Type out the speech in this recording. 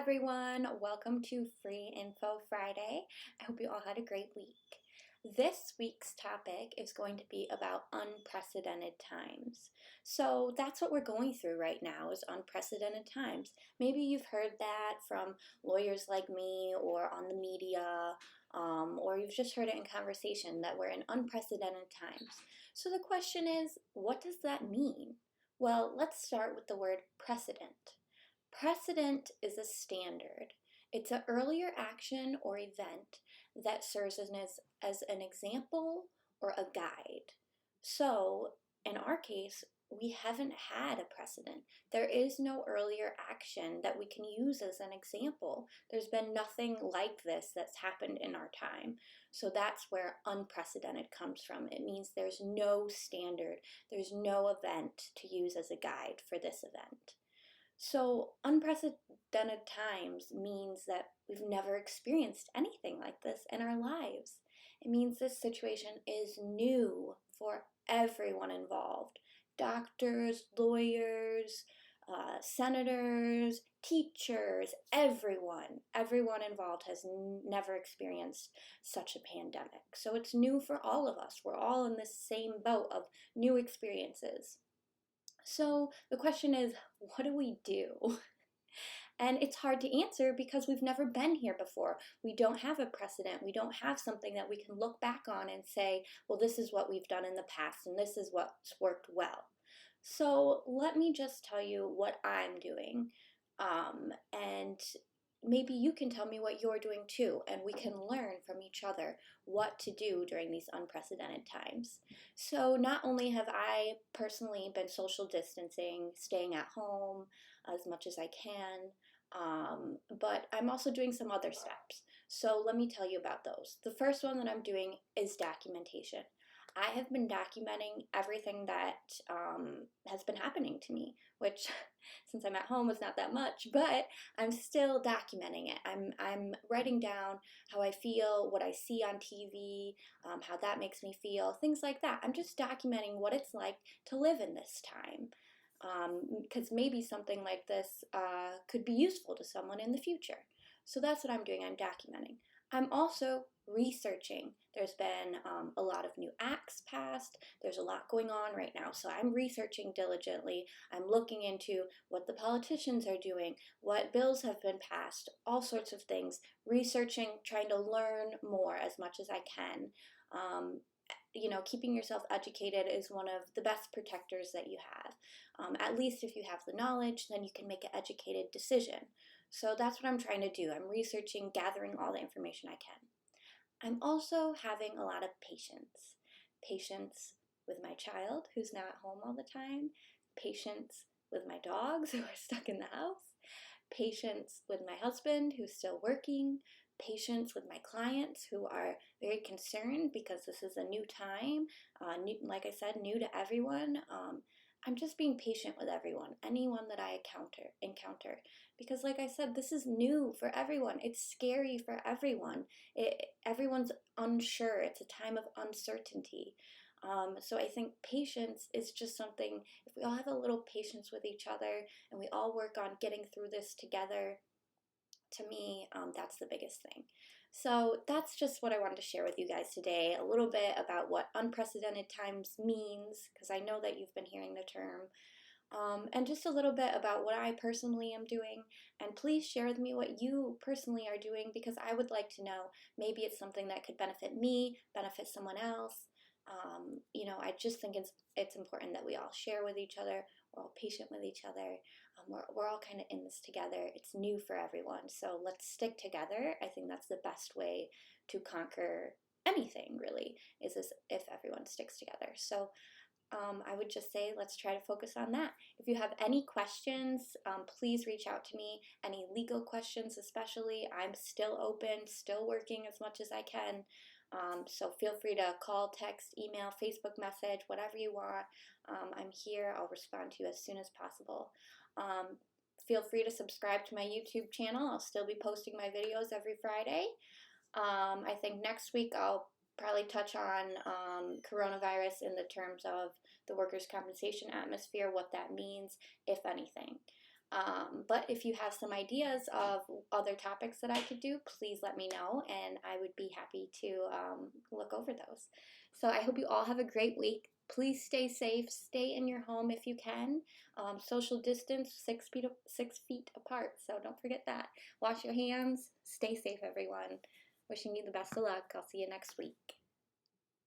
everyone, welcome to Free Info Friday. I hope you all had a great week. This week's topic is going to be about unprecedented times. So that's what we're going through right now is unprecedented times. Maybe you've heard that from lawyers like me or on the media, or you've just heard it in conversation that we're in unprecedented times. So the question is, what does that mean? Well, let's start with the word precedent. Precedent is a standard. It's an earlier action or event that serves as an example or a guide. So, in our case, we haven't had a precedent. There is no earlier action that we can use as an example. There's been nothing like this that's happened in our time. So that's where unprecedented comes from. It means there's no standard, there's no event to use as a guide for this event. So, unprecedented times means that we've never experienced anything like this in our lives. It means this situation is new for everyone involved: doctors, lawyers, senators, teachers, everyone. Everyone involved has never experienced such a pandemic. So, it's new for all of us. We're all in this same boat of new experiences. So the question is, what do we do? And it's hard to answer because we've never been here before. We don't have a precedent. We don't have something that we can look back on and say, well, this is what we've done in the past and this is what's worked well. So let me just tell you what I'm doing. And maybe you can tell me what you're doing too, and we can learn from each other what to do during these unprecedented times. So, not only have I personally been social distancing, staying at home as much as I can, but I'm also doing some other steps. So, let me tell you about those. The first one that I'm doing is documentation. I have been documenting everything that has been happening to me, which, since I'm at home, is not that much, but I'm still documenting it. I'm writing down how I feel, what I see on TV, how that makes me feel, things like that. I'm just documenting what it's like to live in this time, because maybe something like this could be useful to someone in the future. So that's what I'm doing. I'm documenting. I'm also researching. There's been a lot of new acts passed. There's a lot going on right now. So I'm researching diligently. I'm looking into what the politicians are doing, what bills have been passed, all sorts of things. Researching, trying to learn more as much as I can. Keeping yourself educated is one of the best protectors that you have. At least if you have the knowledge, then you can make an educated decision. So that's what I'm trying to do. I'm researching, gathering all the information I can. I'm also having a lot of patience. Patience with my child, who's now at home all the time. Patience with my dogs, who are stuck in the house. Patience with my husband, who's still working. Patience with my clients, who are very concerned because this is a new time. Like I said, new to everyone. I'm just being patient with everyone, anyone that I encounter. Because like I said, this is new for everyone. It's scary for everyone. Everyone's unsure. It's a time of uncertainty. So I think patience is just something, if we all have a little patience with each other and we all work on getting through this together, to me, that's the biggest thing. So that's just what I wanted to share with you guys today, a little bit about what unprecedented times means, because I know that you've been hearing the term, and just a little bit about what I personally am doing. And please share with me what you personally are doing, because I would like to know. Maybe it's something that could benefit me, benefit someone else. I just think it's important that we all share with each other. We're all patient with each other. We're all kind of in this together. It's new for everyone. So let's stick together. I think that's the best way to conquer anything, really, is if everyone sticks together. So I would just say let's try to focus on that. If you have any questions, please reach out to me. Any legal questions especially, I'm still open, still working as much as I can. So feel free to call, text, email, Facebook message, whatever you want. I'm here. I'll respond to you as soon as possible. Feel free to subscribe to my YouTube channel. I'll still be posting my videos every Friday. I think next week I'll probably touch on coronavirus in the terms of the workers' compensation atmosphere, what that means, if anything. But if you have some ideas of other topics that I could do, please let me know, and I would be happy to look over those. So I hope you all have a great week. Please stay safe. Stay in your home if you can. Social distance, 6 feet apart. So don't forget that. Wash your hands. Stay safe, everyone. Wishing you the best of luck. I'll see you next week.